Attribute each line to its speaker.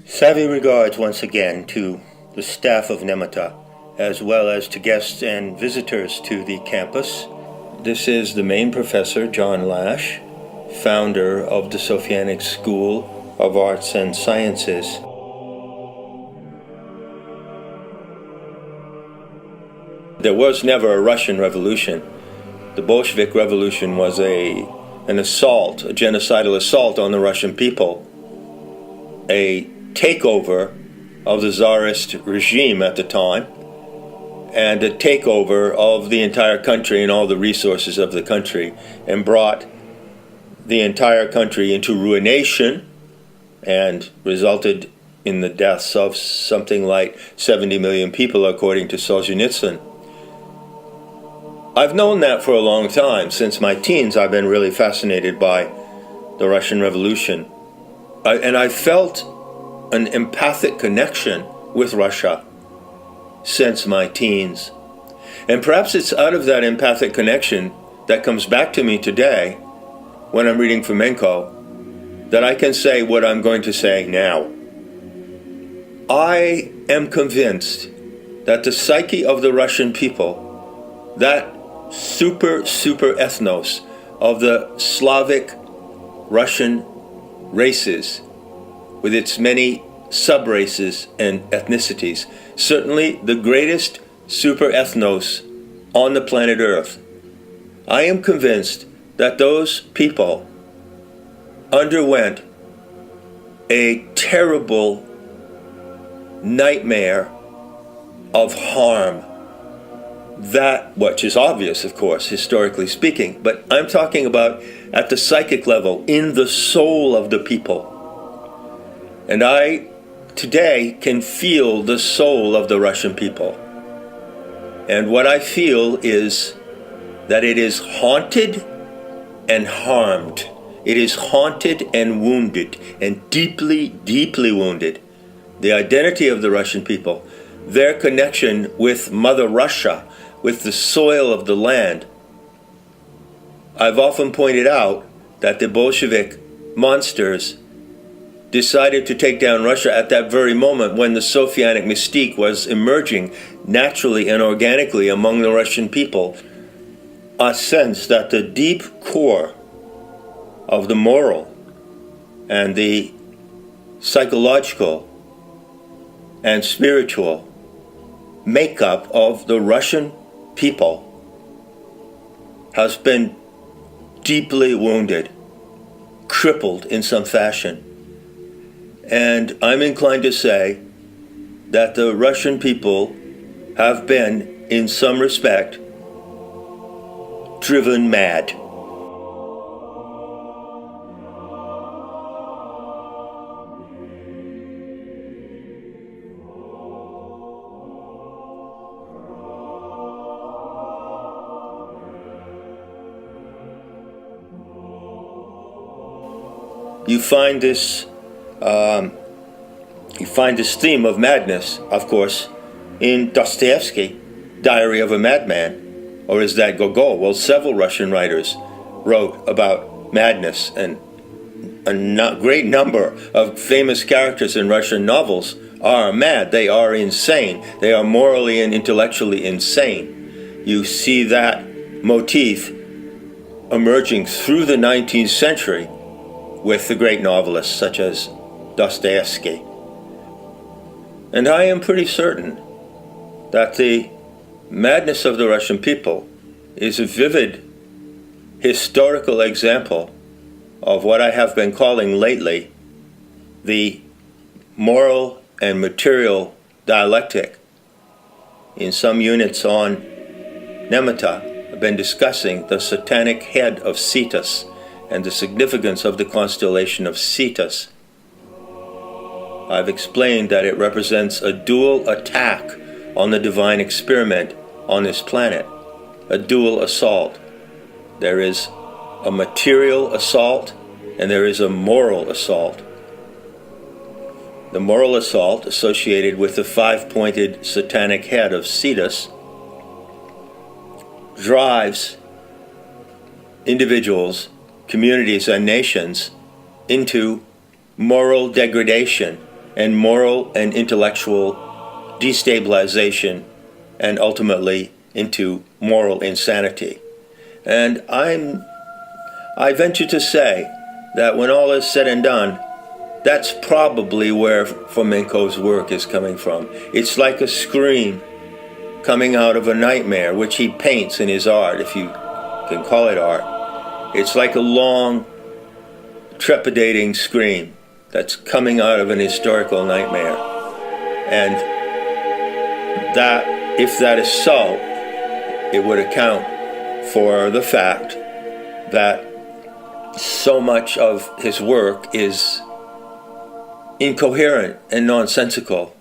Speaker 1: Savvy regards once again to the staff of Nemata, as well as to guests and visitors to the campus. This is the Maine Professor, Lamb Lash, founder of the Sophianic School of Arts and Sciences. There was never a Russian Revolution. The Bolshevik Revolution was an assault, a genocidal assault on the Russian people, a takeover of the Tsarist regime at the time, and a takeover of the entire country and all the resources of the country, and brought the entire country into ruination and resulted in the deaths of something like 70 million people, according to Solzhenitsyn. I've known that for a long time. Since my teens, I've been really fascinated by the Russian Revolution. And I felt an empathic connection with Russia since my teens. And perhaps it's out of that empathic connection that comes back to me today when I'm reading Fomenko that I can say what I'm going to say now. I am convinced that the psyche of the Russian people, that super ethnos of the Slavic Russian races, with its many sub-races and ethnicities, certainly the greatest super ethnos on the planet Earth. I am convinced that those people underwent a terrible nightmare of harm. That, which is obvious, of course, historically speaking, but I'm talking about at the psychic level, in the soul of the people. And I, today, can feel the soul of the Russian people. And what I feel is that it is haunted and harmed. It is haunted and wounded, and deeply wounded. The identity of the Russian people, their connection with Mother Russia, with the soil of the land. I've often pointed out that the Bolshevik monsters decided to take down Russia at that very moment when the Sophianic mystique was emerging naturally and organically among the Russian people. A sense that the deep core of the moral and the psychological and spiritual makeup of the Russian people has been deeply wounded, crippled in some fashion. And I'm inclined to say that the Russian people have been, in some respect, driven mad. You find this theme of madness, of course, in Dostoevsky, Diary of a Madman, or is that Gogol? Well, several Russian writers wrote about madness, and a great number of famous characters in Russian novels are mad. They are insane. They are morally and intellectually insane. You see that motif emerging through the 19th century with the great novelists such as Dostoevsky. And I am pretty certain that the madness of the Russian people is a vivid historical example of what I have been calling lately the moral and material dialectic. In some units on Nemata, I've been discussing the satanic head of Cetus and the significance of the constellation of Cetus. I've explained that it represents a dual attack on the divine experiment on this planet, a dual assault. There is a material assault and there is a moral assault. The moral assault associated with the five-pointed satanic head of Cetus drives individuals, communities, and nations into moral degradation and moral and intellectual destabilization, and ultimately into moral insanity. And I venture to say that when all is said and done, that's probably where Fomenko's work is coming from. It's like a scream coming out of a nightmare, which he paints in his art, if you can call it art. It's like a long, trepidating scream that's coming out of an historical nightmare. And that, if that is so, it would account for the fact that so much of his work is incoherent and nonsensical